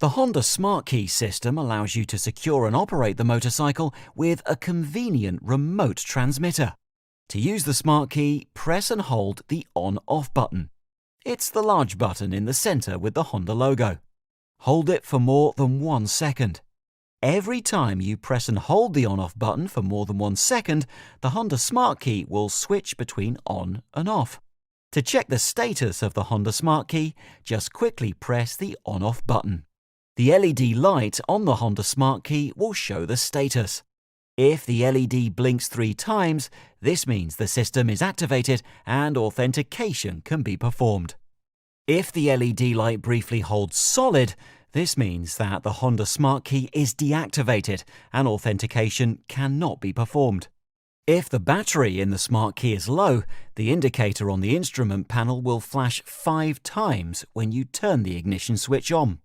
The Honda Smart Key system allows you to secure and operate the motorcycle with a convenient remote transmitter. To use the Smart Key, press and hold the on-off button. It's the large button in the center with the Honda logo. Hold it for more than 1 second. Every time you press and hold the on-off button for more than 1 second, the Honda Smart Key will switch between on and off. To check the status of the Honda Smart Key, just quickly press the on-off button. The LED light on the Honda Smart Key will show the status. If the LED blinks 3 times, this means the system is activated and authentication can be performed. If the LED light briefly holds solid, this means that the Honda Smart Key is deactivated and authentication cannot be performed. If the battery in the Smart Key is low, the indicator on the instrument panel will flash 5 times when you turn the ignition switch on.